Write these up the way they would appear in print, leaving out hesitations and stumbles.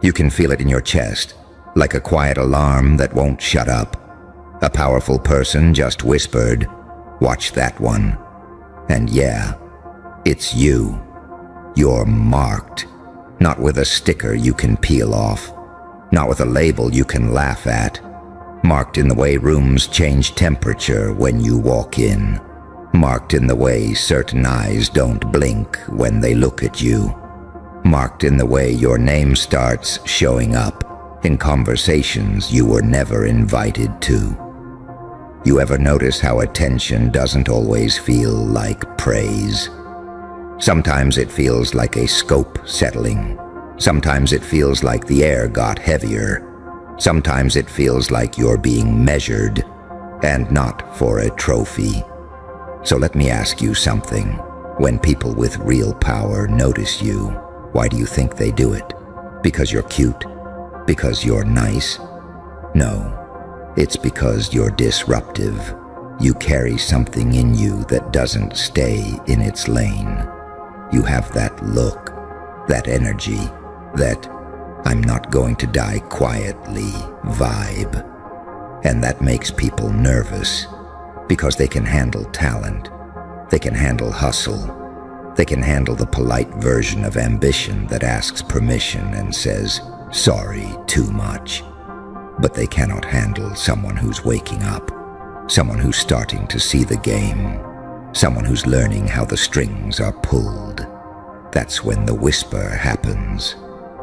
You can feel it in your chest, like a quiet alarm that won't shut up. A powerful person just whispered, "Watch that one." And yeah, it's you. You're marked, not with a sticker you can peel off, not with a label you can laugh at. Marked in the way rooms change temperature when you walk in. Marked in the way certain eyes don't blink when they look at you. Marked in the way your name starts showing up in conversations you were never invited to. You ever notice how attention doesn't always feel like praise? Sometimes it feels like a scope settling. Sometimes it feels like the air got heavier. Sometimes it feels like you're being measured, and not for a trophy. So let me ask you something. When people with real power notice you, why do you think they do it? Because you're cute? Because you're nice? No, it's because you're disruptive. You carry something in you that doesn't stay in its lane. You have that look, that energy, that "I'm not going to die quietly" vibe. And that makes people nervous, because they can handle talent, they can handle hustle, they can handle the polite version of ambition that asks permission and says, "Sorry, too much." But they cannot handle someone who's waking up, someone who's starting to see the game, someone who's learning how the strings are pulled. That's when the whisper happens.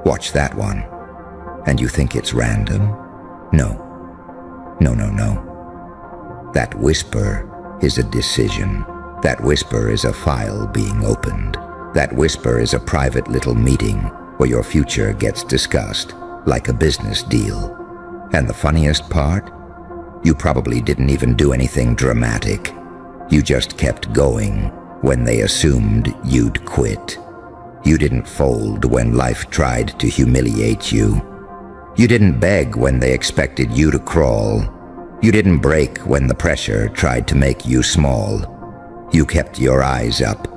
"Watch that one." And you think it's random? No. That whisper is a decision. That whisper is a file being opened. That whisper is a private little meeting where your future gets discussed, like a business deal. And the funniest part? You probably didn't even do anything dramatic. You just kept going when they assumed you'd quit. You didn't fold when life tried to humiliate you. You didn't beg when they expected you to crawl. You didn't break when the pressure tried to make you small. You kept your eyes up.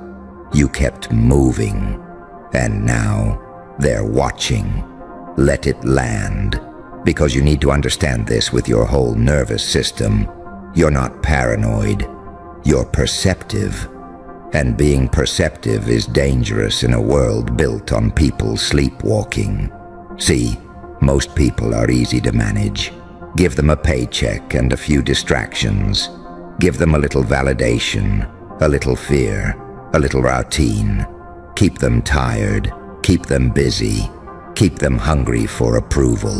You kept moving. And now they're watching. Let it land. Because you need to understand this with your whole nervous system. You're not paranoid. You're perceptive. And being perceptive is dangerous in a world built on people sleepwalking. See, most people are easy to manage. Give them a paycheck and a few distractions. Give them a little validation, a little fear, a little routine. Keep them tired, keep them busy, keep them hungry for approval,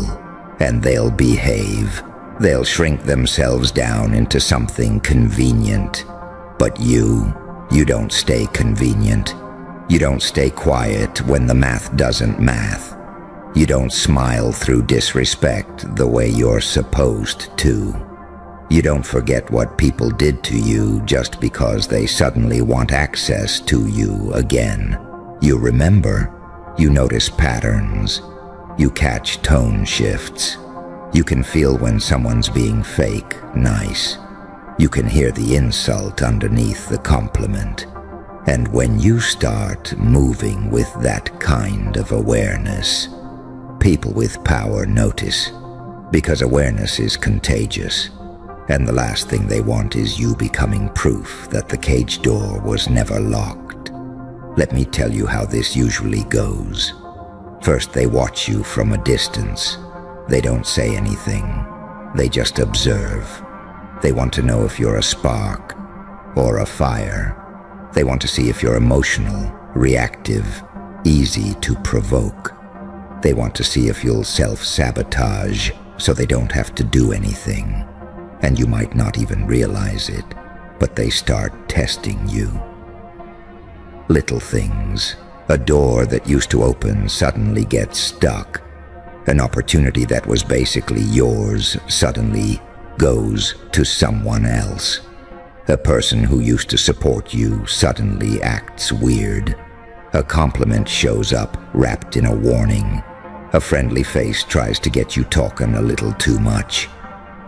and they'll behave. They'll shrink themselves down into something convenient. But you don't stay convenient. You don't stay quiet when the math doesn't math. You don't smile through disrespect the way you're supposed to. You don't forget what people did to you just because they suddenly want access to you again. You remember. You notice patterns. You catch tone shifts. You can feel when someone's being fake nice. You can hear the insult underneath the compliment. And when you start moving with that kind of awareness, people with power notice, because awareness is contagious. And the last thing they want is you becoming proof that the cage door was never locked. Let me tell you how this usually goes. First, they watch you from a distance. They don't say anything. They just observe. They want to know if you're a spark or a fire. They want to see if you're emotional, reactive, easy to provoke. They want to see if you'll self-sabotage so they don't have to do anything. And you might not even realize it, but they start testing you. Little things. A door that used to open suddenly gets stuck. An opportunity that was basically yours suddenly goes to someone else. A person who used to support you suddenly acts weird. A compliment shows up wrapped in a warning. A friendly face tries to get you talking a little too much.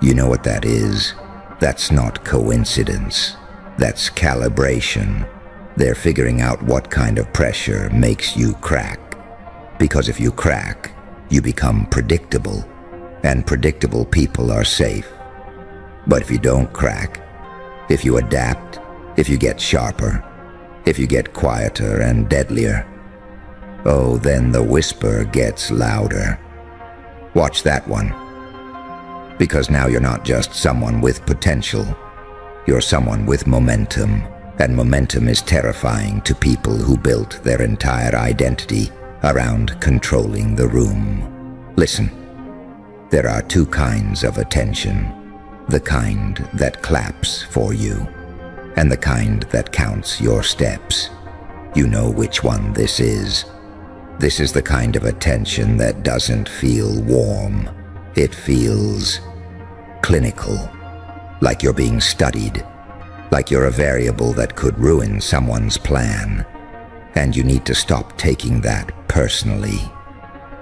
You know what that is? That's not coincidence. That's calibration. They're figuring out what kind of pressure makes you crack. Because if you crack, You become predictable, and predictable people are safe. But if you don't crack, if you adapt, if you get sharper, if you get quieter and deadlier, oh, then the whisper gets louder. Watch that one. Because now you're not just someone with potential, you're someone with momentum, and momentum is terrifying to people who built their entire identity around controlling the room. Listen, there are two kinds of attention. The kind that claps for you, and the kind that counts your steps. You know which one this is. This is the kind of attention that doesn't feel warm. It feels clinical, like you're being studied, like you're a variable that could ruin someone's plan. And you need to stop taking that personally,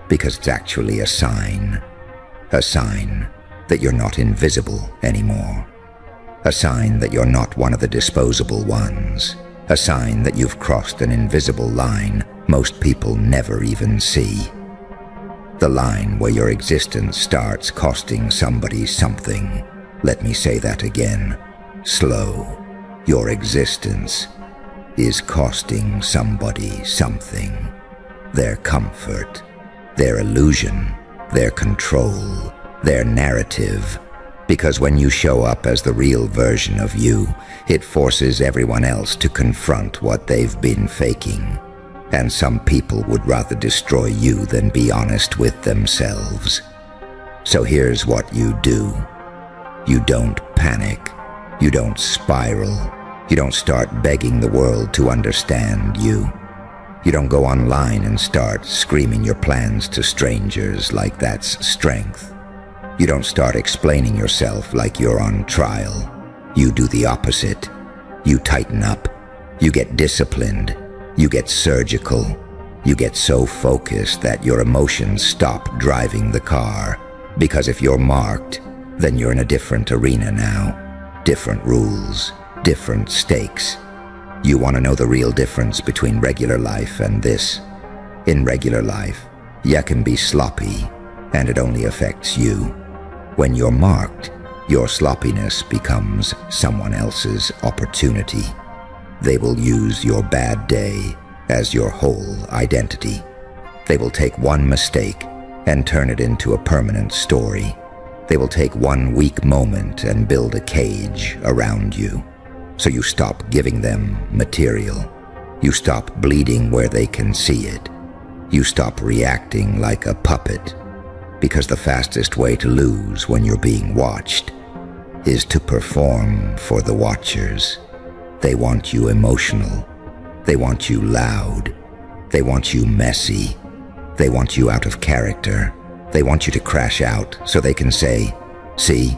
because it's actually a sign that you're not invisible anymore. A sign that you're not one of the disposable ones. A sign that you've crossed an invisible line most people never even see. The line where your existence starts costing somebody something. Let me say that again. Slow. Your existence is costing somebody something. Their comfort, their illusion, their control, their narrative. Because when you show up as the real version of you, it forces everyone else to confront what they've been faking. And some people would rather destroy you than be honest with themselves. So here's what you do. You don't panic. You don't spiral. You don't start begging the world to understand you. You don't go online and start screaming your plans to strangers like that's strength. You don't start explaining yourself like you're on trial. You do the opposite. You tighten up. You get disciplined. You get surgical. You get so focused that your emotions stop driving the car. Because if you're marked, then you're in a different arena now. Different rules, different stakes. You want to know the real difference between regular life and this? In regular life, you can be sloppy, and it only affects you. When you're marked, your sloppiness becomes someone else's opportunity. They will use your bad day as your whole identity. They will take one mistake and turn it into a permanent story. They will take one weak moment and build a cage around you. So you stop giving them material. You stop bleeding where they can see it. You stop reacting like a puppet. Because the fastest way to lose when you're being watched is to perform for the watchers. They want you emotional. They want you loud. They want you messy. They want you out of character. They want you to crash out so they can say, "See,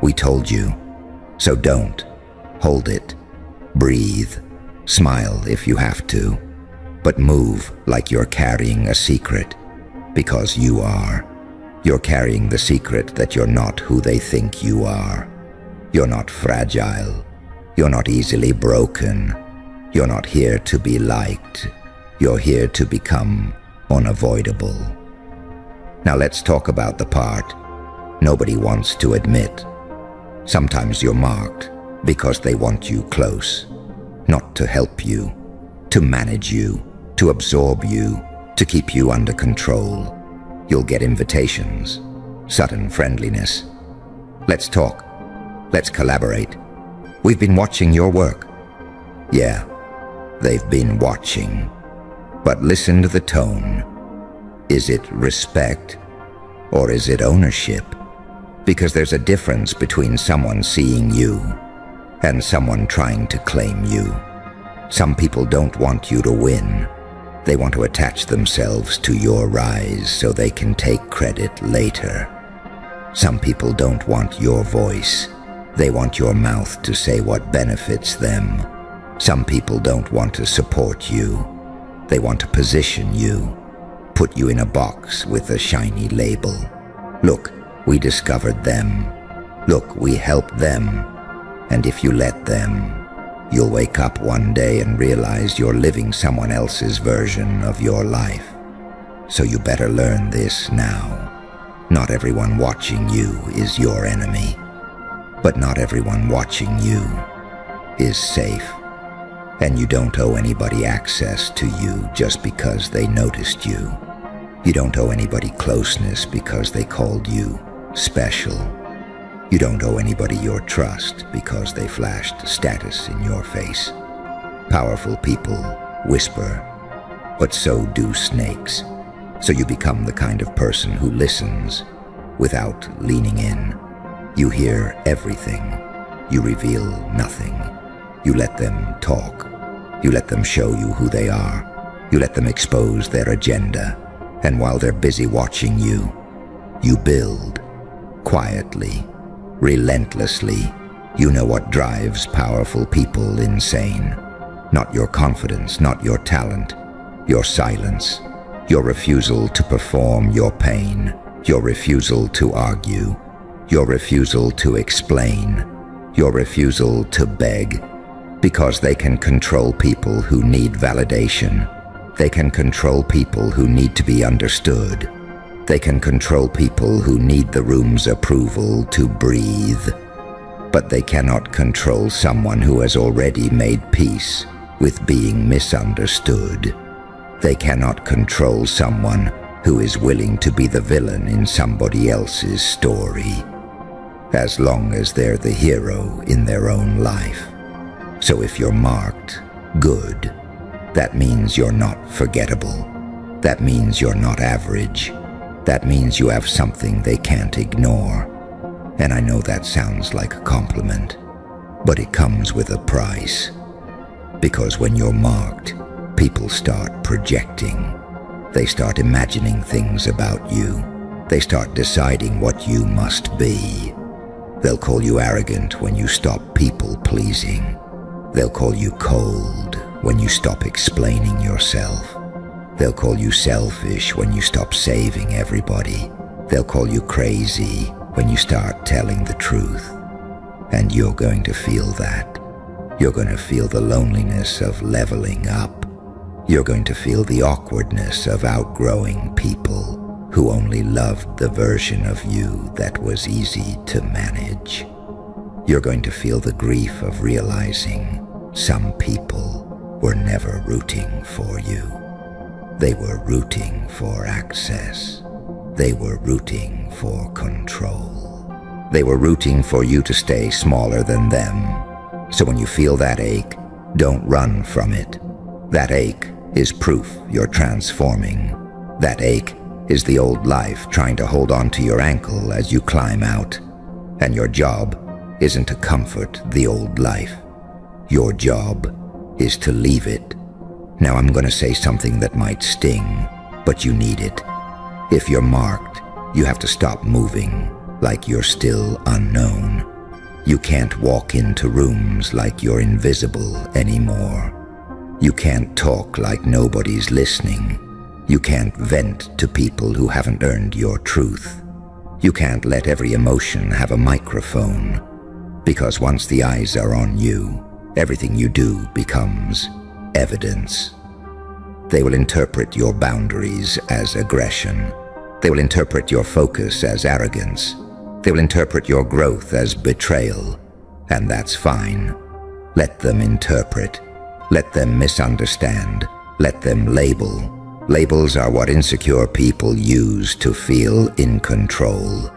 we told you." So don't. Hold it. Breathe. Smile if you have to. But move like you're carrying a secret. Because you are. You're carrying the secret that you're not who they think you are. You're not fragile. You're not easily broken. You're not here to be liked. You're here to become unavoidable. Now let's talk about the part nobody wants to admit. Sometimes you're marked because they want you close, not to help you, to manage you, to absorb you, to keep you under control. You'll get invitations, sudden friendliness. Let's talk. Let's collaborate. We've been watching your work. Yeah, they've been watching. But listen to the tone. Is it respect or is it ownership? Because there's a difference between someone seeing you and someone trying to claim you. Some people don't want you to win. They want to attach themselves to your rise so they can take credit later. Some people don't want your voice. They want your mouth to say what benefits them. Some people don't want to support you. They want to position you, put you in a box with a shiny label. Look, we discovered them. Look, we helped them. And if you let them, you'll wake up one day and realize you're living someone else's version of your life. So you better learn this now. Not everyone watching you is your enemy, but not everyone watching you is safe. And you don't owe anybody access to you just because they noticed you. You don't owe anybody closeness because they called you special. You don't owe anybody your trust because they flashed status in your face. Powerful people whisper, but so do snakes. So you become the kind of person who listens without leaning in. You hear everything. You reveal nothing. You let them talk. You let them show you who they are. You let them expose their agenda. And while they're busy watching you, you build quietly, relentlessly. You know what drives powerful people insane. Not your confidence, not your talent, your silence, your refusal to perform your pain, your refusal to argue, your refusal to explain, your refusal to beg, because they can control people who need validation. They can control people who need to be understood. They can control people who need the room's approval to breathe. But they cannot control someone who has already made peace with being misunderstood. They cannot control someone who is willing to be the villain in somebody else's story, as long as they're the hero in their own life. So if you're marked good, that means you're not forgettable. That means you're not average. That means you have something they can't ignore. And I know that sounds like a compliment, but it comes with a price. Because when you're marked, people start projecting. They start imagining things about you. They start deciding what you must be. They'll call you arrogant when you stop people-pleasing. They'll call you cold when you stop explaining yourself. They'll call you selfish when you stop saving everybody. They'll call you crazy when you start telling the truth. And you're going to feel that. You're going to feel the loneliness of leveling up. You're going to feel the awkwardness of outgrowing people who only loved the version of you that was easy to manage. You're going to feel the grief of realizing some people were never rooting for you. They were rooting for access. They were rooting for control. They were rooting for you to stay smaller than them. So when you feel that ache, don't run from it. That ache is proof you're transforming. That ache is the old life trying to hold on to your ankle as you climb out. And your job isn't to comfort the old life. Your job is to leave it. Now I'm going to say something that might sting, but you need it. If you're marked, you have to stop moving like you're still unknown. You can't walk into rooms like you're invisible anymore. You can't talk like nobody's listening. You can't vent to people who haven't earned your truth. You can't let every emotion have a microphone, because once the eyes are on you, everything you do becomes evidence. They will interpret your boundaries as aggression. They will interpret your focus as arrogance. They will interpret your growth as betrayal, and that's fine. Let them interpret. Let them misunderstand. Let them label. Labels are what insecure people use to feel in control.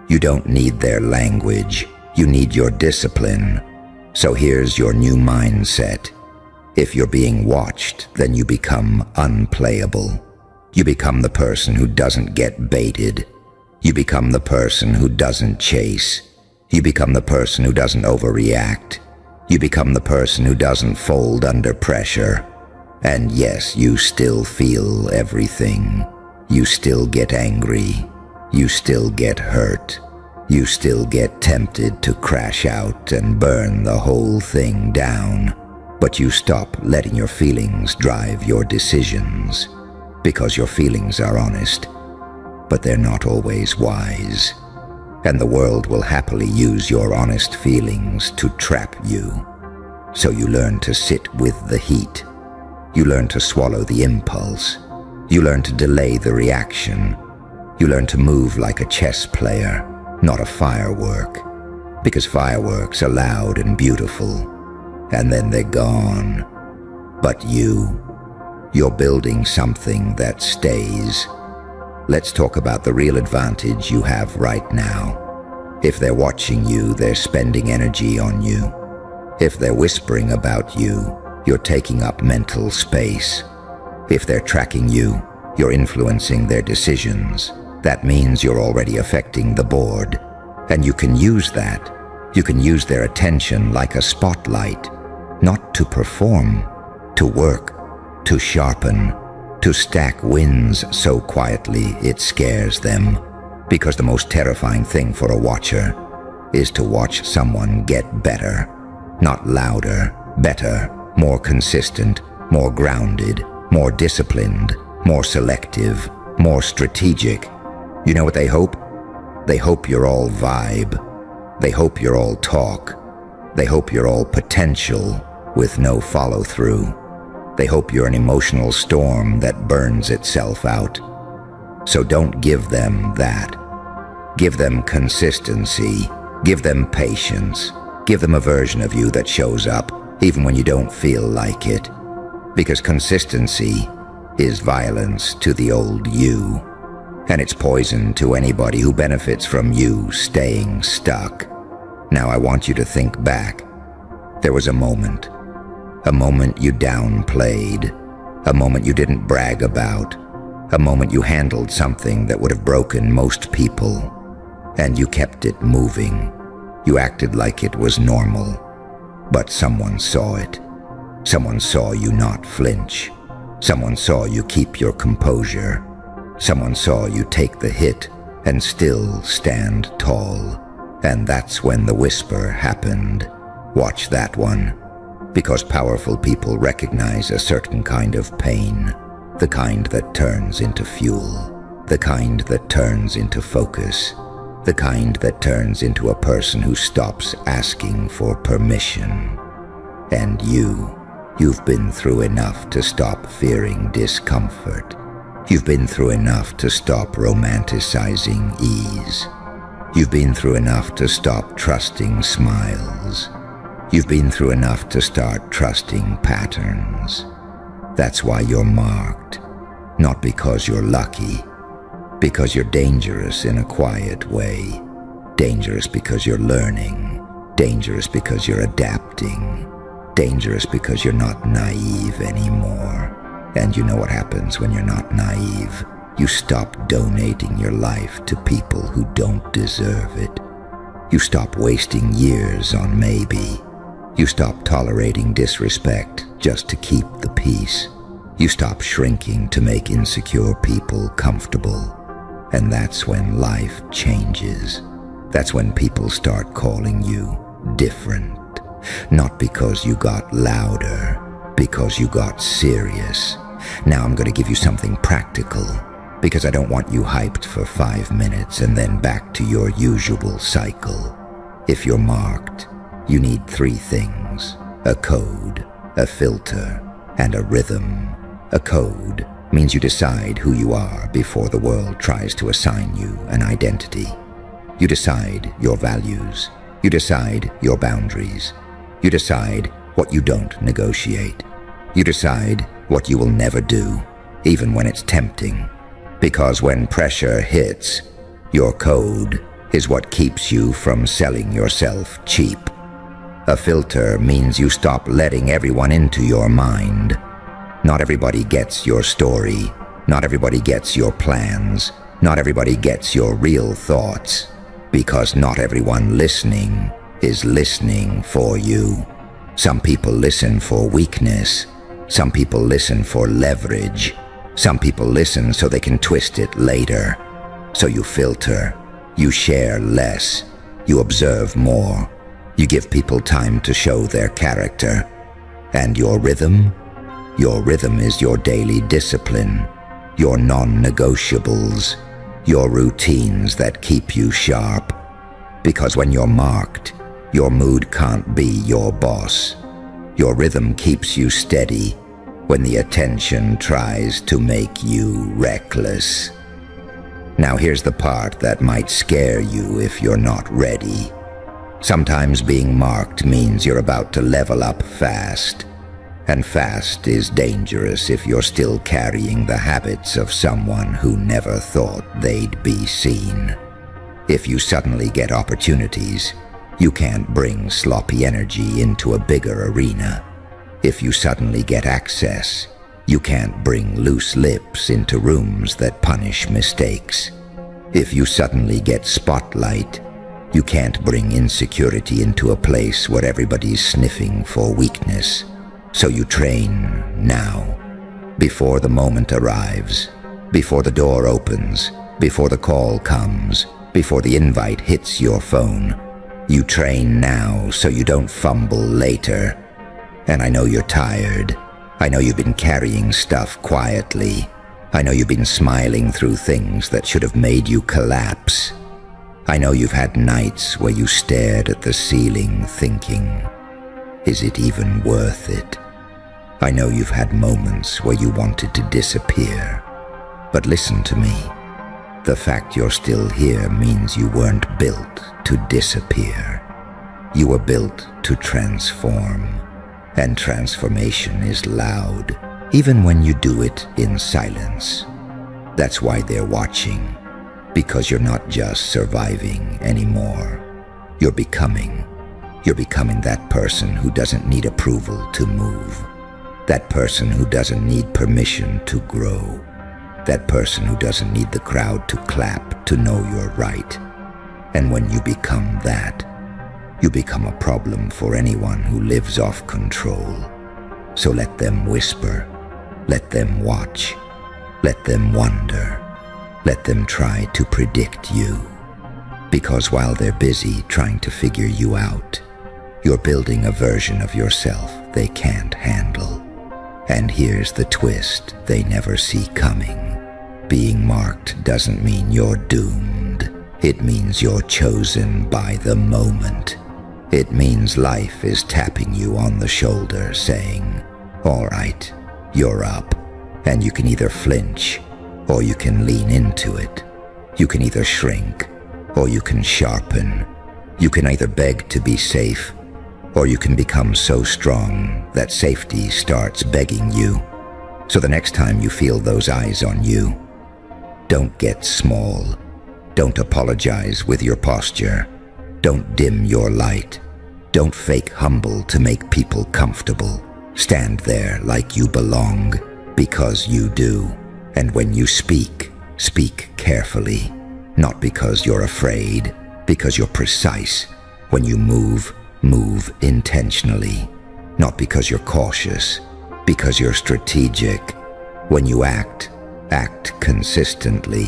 You don't need their language. You need your discipline. So here's your new mindset. If you're being watched, then you become unplayable. You become the person who doesn't get baited. You become the person who doesn't chase. You become the person who doesn't overreact. You become the person who doesn't fold under pressure. And yes, you still feel everything. You still get angry. You still get hurt. You still get tempted to crash out and burn the whole thing down. But you stop letting your feelings drive your decisions, because your feelings are honest. But they're not always wise, and the world will happily use your honest feelings to trap you. So you learn to sit with the heat. You learn to swallow the impulse. You learn to delay the reaction. You learn to move like a chess player, not a firework. Because fireworks are loud and beautiful, and then they're gone. But you're building something that stays. Let's talk about the real advantage you have right now. If they're watching you, they're spending energy on you. If they're whispering about you, you're taking up mental space. If they're tracking you, you're influencing their decisions. That means you're already affecting the board. And you can use that. You can use their attention like a spotlight, not to perform, to work, to sharpen, to stack wins so quietly it scares them. Because the most terrifying thing for a watcher is to watch someone get better. Not louder, better, more consistent, more grounded, more disciplined, more selective, more strategic. You know what they hope? They hope you're all vibe. They hope you're all talk. They hope you're all potential with no follow-through. They hope you're an emotional storm that burns itself out. So don't give them that. Give them consistency. Give them patience. Give them a version of you that shows up even when you don't feel like it. Because consistency is violence to the old you. And it's poison to anybody who benefits from you staying stuck. Now I want you to think back. There was a moment you downplayed, a moment you didn't brag about, a moment you handled something that would have broken most people, and you kept it moving. You acted like it was normal, but someone saw it. Someone saw you not flinch. Someone saw you keep your composure. Someone saw you take the hit and still stand tall. And that's when the whisper happened. Watch that one. Because powerful people recognize a certain kind of pain. The kind that turns into fuel. The kind that turns into focus. The kind that turns into a person who stops asking for permission. And you've been through enough to stop fearing discomfort. You've been through enough to stop romanticizing ease. You've been through enough to stop trusting smiles. You've been through enough to start trusting patterns. That's why you're marked. Not because you're lucky. Because you're dangerous in a quiet way. Dangerous because you're learning. Dangerous because you're adapting. Dangerous because you're not naive anymore. And you know what happens when you're not naive? You stop donating your life to people who don't deserve it. You stop wasting years on maybe. You stop tolerating disrespect just to keep the peace. You stop shrinking to make insecure people comfortable. And that's when life changes. That's when people start calling you different. Not because you got louder, because you got serious. Now I'm going to give you something practical, because I don't want you hyped for 5 minutes and then back to your usual cycle. If you're marked, you need 3 things: a code, a filter, and a rhythm. A code means you decide who you are before the world tries to assign you an identity. You decide your values. You decide your boundaries. You decide what you don't negotiate. You decide what you will never do, even when it's tempting. Because when pressure hits, your code is what keeps you from selling yourself cheap. A filter means you stop letting everyone into your mind. Not everybody gets your story. Not everybody gets your plans. Not everybody gets your real thoughts. Because not everyone listening is listening for you. Some people listen for weakness. Some people listen for leverage. Some people listen so they can twist it later. So you filter. You share less. You observe more. You give people time to show their character. And your rhythm? Your rhythm is your daily discipline, your non-negotiables, your routines that keep you sharp. Because when you're marked, your mood can't be your boss. Your rhythm keeps you steady. when the attention tries to make you reckless. Now here's the part that might scare you if you're not ready. Sometimes being marked means you're about to level up fast, and fast is dangerous if you're still carrying the habits of someone who never thought they'd be seen. If you suddenly get opportunities, you can't bring sloppy energy into a bigger arena. If you suddenly get access, you can't bring loose lips into rooms that punish mistakes. If you suddenly get spotlight, you can't bring insecurity into a place where everybody's sniffing for weakness. So you train now, before the moment arrives, before the door opens, before the call comes, before the invite hits your phone. You train now so you don't fumble later. And I know you're tired. I know you've been carrying stuff quietly. I know you've been smiling through things that should have made you collapse. I know you've had nights where you stared at the ceiling thinking, is it even worth it? I know you've had moments where you wanted to disappear. But listen to me. The fact you're still here means you weren't built to disappear. You were built to transform. And transformation is loud, even when you do it in silence. That's why they're watching, because you're not just surviving anymore. You're becoming that person who doesn't need approval to move. That person who doesn't need permission to grow. That person who doesn't need the crowd to clap to know you're right. And when you become that, you become a problem for anyone who lives off control. So let them whisper, let them watch, let them wonder, let them try to predict you. Because while they're busy trying to figure you out, you're building a version of yourself they can't handle. And here's the twist they never see coming. Being marked doesn't mean you're doomed. It means you're chosen by the moment. It means life is tapping you on the shoulder saying, all right, you're up. And you can either flinch or you can lean into it. You can either shrink or you can sharpen. You can either beg to be safe or you can become so strong that safety starts begging you. So the next time you feel those eyes on you, don't get small. Don't apologize with your posture. Don't dim your light. Don't fake humble to make people comfortable. Stand there like you belong, because you do. And when you speak, speak carefully. Not because you're afraid, because you're precise. When you move, move intentionally. Not because you're cautious, because you're strategic. When you act, act consistently.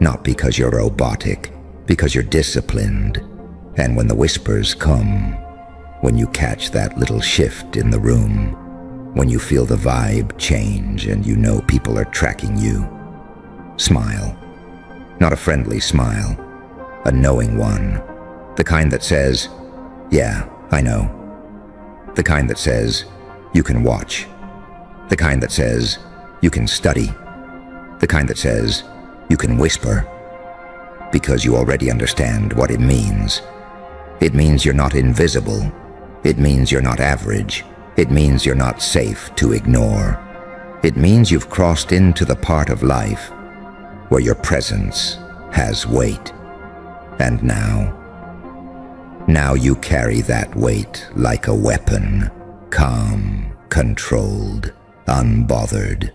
Not because you're robotic, because you're disciplined. And when the whispers come, when you catch that little shift in the room, when you feel the vibe change and you know people are tracking you, smile. Not a friendly smile, a knowing one. The kind that says, yeah, I know. The kind that says, you can watch. The kind that says, you can study. The kind that says, you can whisper. Because you already understand what it means. It means you're not invisible. It means you're not average. It means you're not safe to ignore. It means you've crossed into the part of life where your presence has weight. And now you carry that weight like a weapon, calm, controlled, unbothered.